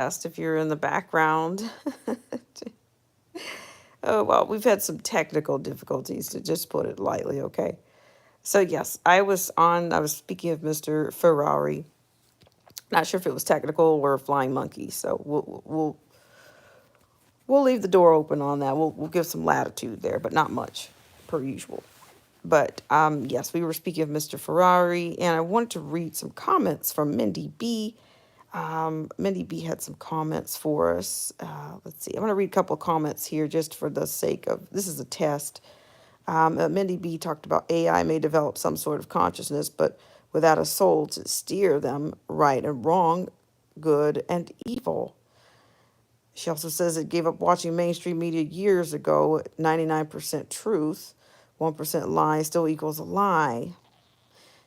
if you're in the background. Oh, well, we've had some technical difficulties, to just put it lightly, okay? So, yes, I was speaking of Mr. Ferrari. Not sure if it was technical or flying monkey, so we'll leave the door open on that. We'll give some latitude there, but not much, per usual. But yes, we were speaking of Mr. Ferrari, and I wanted to read some comments from Mindy B. Mindy B had some comments for us. Let's see. I'm going to read a couple of comments here just for the sake of this is a test. Mindy B talked about AI may develop some sort of consciousness, but without a soul to steer them right and wrong, good and evil. She also says it gave up watching mainstream media years ago. 99% truth, 1% lie still equals a lie.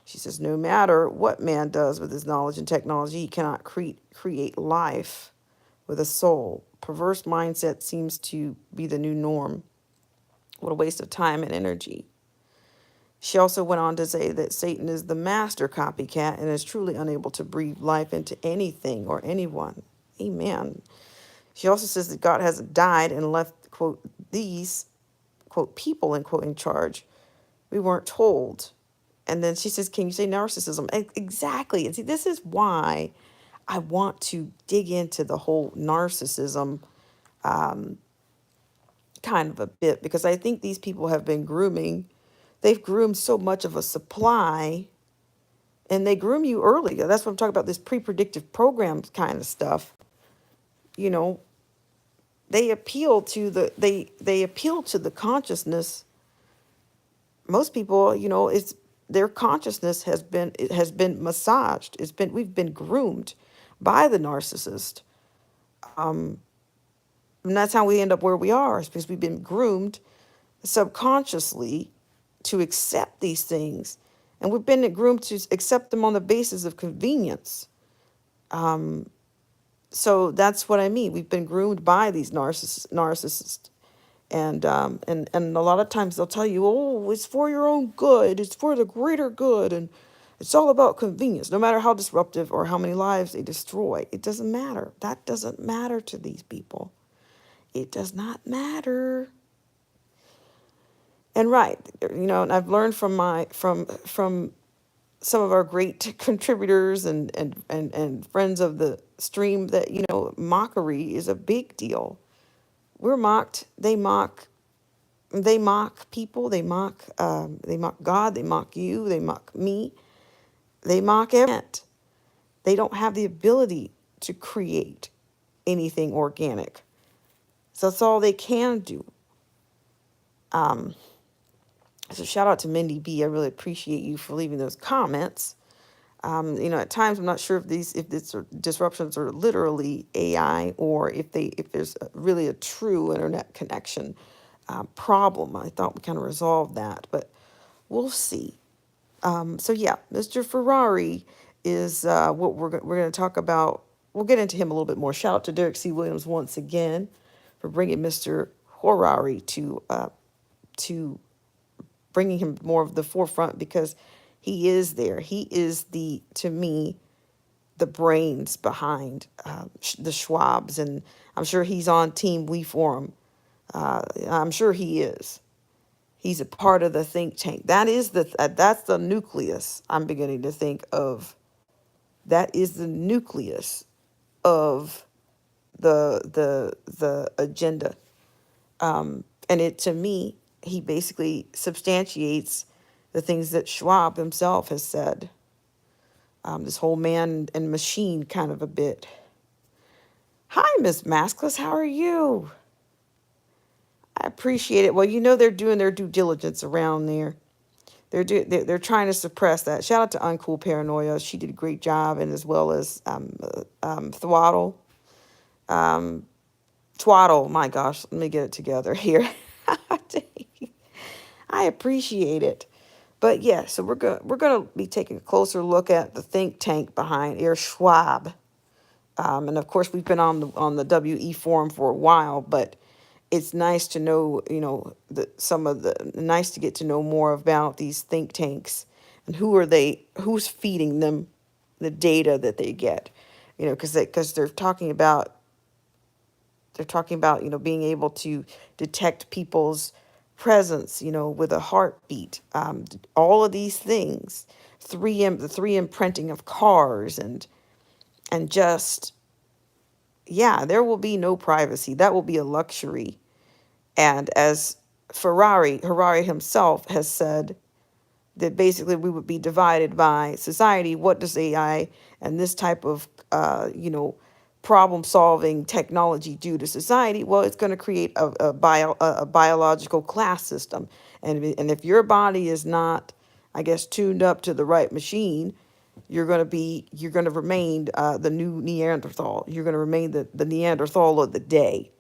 She says no matter what man does with his knowledge and technology, he cannot create life with a soul. Perverse mindset seems to be the new norm. What a waste of time and energy. She also went on to say that Satan is the master copycat and is truly unable to breathe life into anything or anyone. Amen. She also says that God hasn't died and left, quote, these, quote, people, end quote, in charge. We weren't told. And then she says, can you say narcissism? Exactly. And see, this is why I want to dig into the whole narcissism kind of a bit, because I think these people have been grooming. They've groomed so much of a supply, and they groom you early. That's what I'm talking about, this pre-predictive programs kind of stuff. You know, they appeal to they appeal to the consciousness. Most people, you know, it's their consciousness has been massaged. We've been groomed by the narcissist. And that's how we end up where we are, is because we've been groomed subconsciously to accept these things. And we've been groomed to accept them on the basis of convenience. So that's what I mean. We've been groomed by these narcissists. And a lot of times they'll tell you, oh, it's for your own good, it's for the greater good, and it's all about convenience. No matter how disruptive or how many lives they destroy, it doesn't matter. That doesn't matter to these people. It does not matter. And right, you know, and I've learned from from some of our great contributors and friends of the stream that, you know, mockery is a big deal. We're mocked. They mock people. They mock God. They mock you. They mock me. They mock everything. They don't have the ability to create anything organic. So that's all they can do. So shout out to Mindy B. I really appreciate you for leaving those comments. You know, at times I'm not sure if these disruptions are literally AI, or if there's really a true internet connection problem. I thought we kind of resolved that, but we'll see. So yeah, Mr. Ferrari is what we're going to talk about. We'll get into him a little bit more. Shout out to Derek C. Williams once again for bringing Mr. Ferrari to bringing him more of the forefront, because he is there. He is to me, the brains behind the Schwabs, and I'm sure he's on Team We Forum. I'm sure he is. He's a part of the think tank. That's the nucleus. I'm beginning to think of. That is the nucleus of the agenda. And it, to me, he basically substantiates the things that Schwab himself has said. This whole man and machine kind of a bit. Hi, Miss Maskless. How are you? I appreciate it. Well, you know they're doing their due diligence around there. They're trying to suppress that. Shout out to Uncool Paranoia. She did a great job, and as well as Twaddle. Twaddle. My gosh, let me get it together here. I appreciate it. But yeah, so we're gonna be taking a closer look at the think tank behind Air Schwab. And of course, we've been on the WE forum for a while, but it's nice to know, you know, nice to get to know more about these think tanks and who's feeding them the data that they get. because they're talking about, being able to detect people's presence, with a heartbeat. All of these things, the 3M printing of cars, and just, yeah, there will be no privacy. That will be a luxury. And as Harari himself has said, that basically we would be divided by society. What does AI and this type of, problem solving technology do to society? Well, it's going to create a biological class system. And if your body is not, I guess, tuned up to the right machine, you're going to remain the new Neanderthal. You're going to remain the Neanderthal of the day.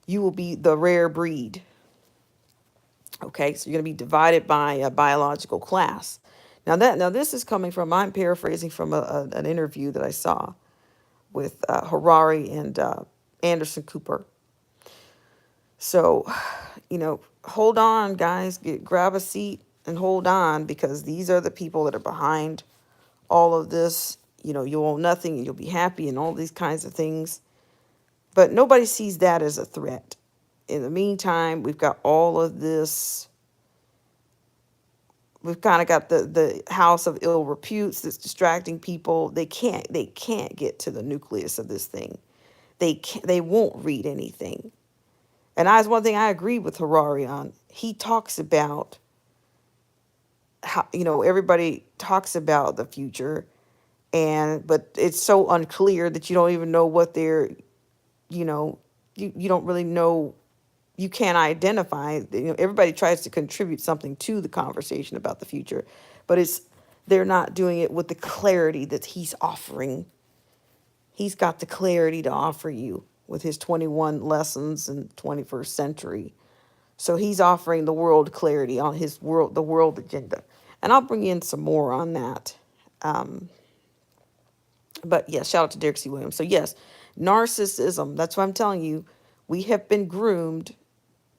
You will be the rare breed. Okay, so you're going to be divided by a biological class. Now this is coming from, I'm paraphrasing from an interview that I saw with Harari and Anderson Cooper. So, hold on, guys. Grab a seat and hold on, because these are the people that are behind all of this. You own nothing and you'll be happy and all these kinds of things. But nobody sees that as a threat. In the meantime, we've got all of this. We've kind of got the house of ill reputes that's distracting people. They can't get to the nucleus of this thing. They won't read anything. And that's one thing I agree with Harari on. He talks about how, everybody talks about the future, but it's so unclear that you don't even know what they're, you don't really know. You can't identify. Everybody tries to contribute something to the conversation about the future, but they're not doing it with the clarity that he's offering. He's got the clarity to offer you with his 21 lessons in 21st century. So he's offering the world clarity on the world agenda. And I'll bring in some more on that. Um, but yeah, shout out to Derek C. Williams. So yes, narcissism, that's what I'm telling you. We have been groomed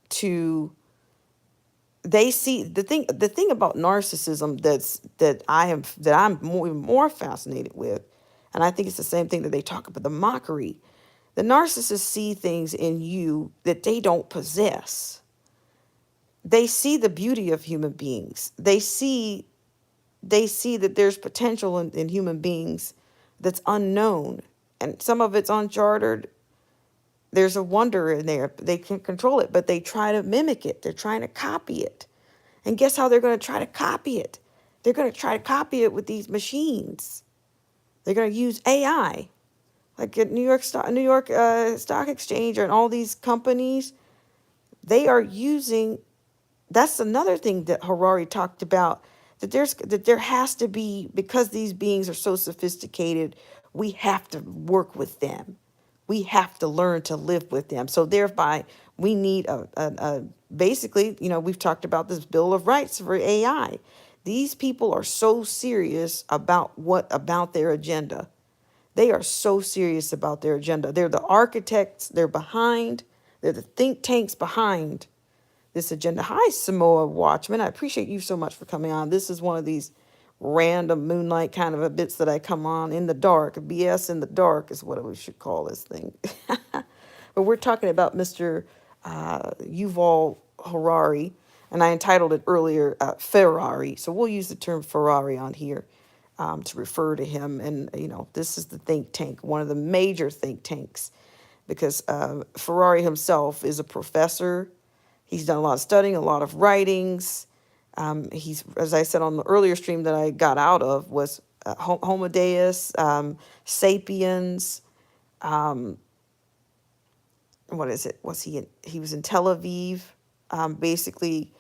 to, they see the thing about narcissism that I'm more fascinated with, and I think it's the same thing that they talk about, the mockery. The narcissists see things in you that they don't possess. They see the beauty of human beings. They see that there's potential in human beings that's unknown, and some of it's uncharted. There's a wonder in there. They can control it, but they try to mimic it. They're trying to copy it. And guess how they're going to try to copy it? They're going to try to copy it with these machines. They're going to use AI, like at New York Stock Exchange and all these companies. They are using. That's another thing that Harari talked about. That there has to be, because these beings are so sophisticated, we have to work with them. We have to learn to live with them. So thereby, we need basically, we've talked about this Bill of Rights for AI. These people are so serious about their agenda. They are so serious about their agenda. They're the architects. They're the think tanks behind this agenda. Hi, Samoa Watchman. I appreciate you so much for coming on. This is one of these random moonlight kind of a bits that I come on in the dark. BS in the dark is what we should call this thing. But we're talking about Mr. Yuval Harari, and I entitled it earlier Ferrari. So we'll use the term Ferrari on here to refer to him. And, this is the think tank, one of the major think tanks, because Ferrari himself is a professor. He's done a lot of studying, a lot of writings. He's, as I said on the earlier stream that I got out of, was Homo Deus, Sapiens. What is it? He was in Tel Aviv, basically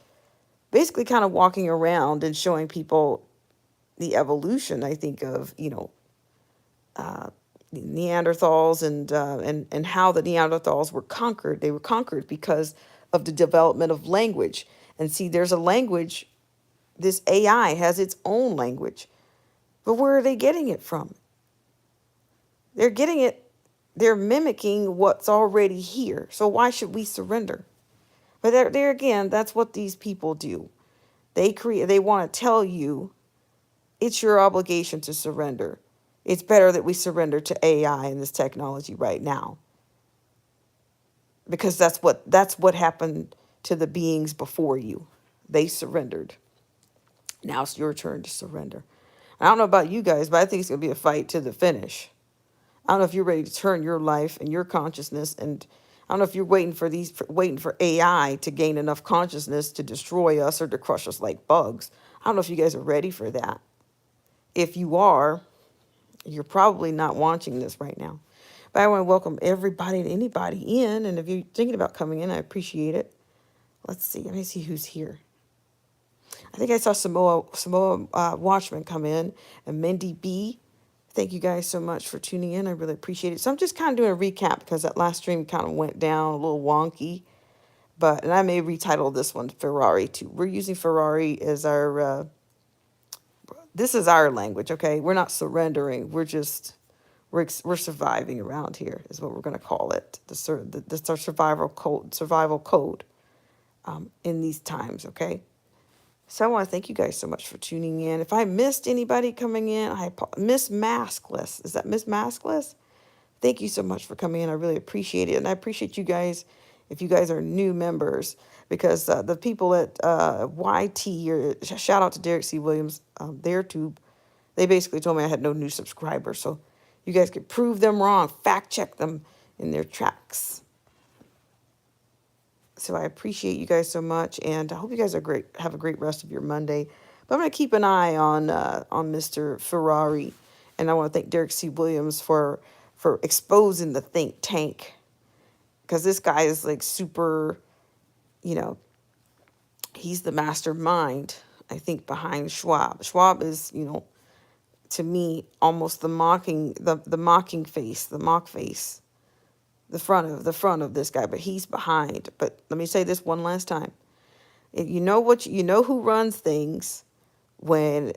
kind of walking around and showing people the evolution, I think, of, Neanderthals and how the Neanderthals were conquered. They were conquered because of the development of language. And see, there's a language. This AI has its own language. But where are they getting it from? They're mimicking what's already here. So why should we surrender? But there again, that's what these people do. They want to tell you it's your obligation to surrender. It's better that we surrender to AI and this technology right now, because that's what happened to the beings before you. They surrendered. Now it's your turn to surrender. I don't know about you guys, but I think it's going to be a fight to the finish. I don't know if you're ready to turn your life and your consciousness, and I don't know if you're waiting for AI to gain enough consciousness to destroy us or to crush us like bugs. I don't know if you guys are ready for that. If you are, you're probably not watching this right now. But I want to welcome everybody and anybody in, and if you're thinking about coming in, I appreciate it. Let's see. Let me see who's here. I think I saw Samoa Watchman come in, and Mindy B. Thank you guys so much for tuning in. I really appreciate it. So I'm just kind of doing a recap because that last stream kind of went down a little wonky. And I may retitle this one Ferrari too. We're using Ferrari as our, this is our language, okay? We're not surrendering. We're surviving around here is what we're going to call it. That's our survival code in these times, okay? So I want to thank you guys so much for tuning in. If I missed anybody coming in, Miss Maskless. Is that Miss Maskless? Thank you so much for coming in. I really appreciate it. And I appreciate you guys if you guys are new members, because the people at YT, or shout out to Derek C. Williams, their tube, they basically told me I had no new subscribers. So you guys could prove them wrong, fact check them in their tracks. So I appreciate you guys so much, and I hope you guys have a great rest of your Monday. But I'm going to keep an eye on Mr. Ferrari, and I want to thank Derek C. Williams for exposing the think tank, because this guy is like super, you know, he's the mastermind, I think, behind Schwab. Schwab is, to me, almost the mock face, the front of this guy, but he's behind. But let me say this one last time. If you know who runs things when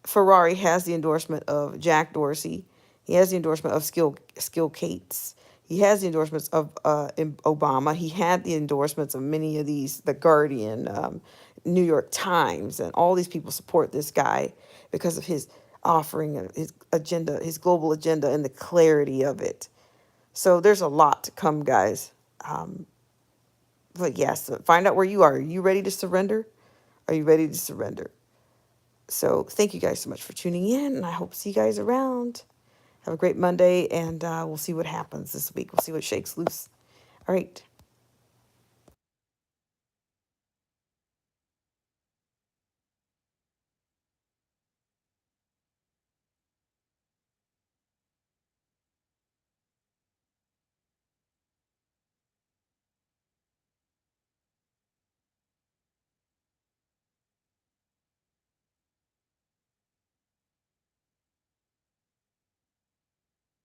Ferrari has the endorsement of Jack Dorsey, he has the endorsement of Skill Cates, he has the endorsements of Obama, he had the endorsements of many of these, The Guardian, New York Times, and all these people support this guy because of his offering, his agenda, his global agenda, and the clarity of it. So there's a lot to come, guys. But yes, find out where you are. Are you ready to surrender? Are you ready to surrender? So thank you guys so much for tuning in, and I hope to see you guys around. Have a great Monday, and we'll see what happens this week. We'll see what shakes loose. All right.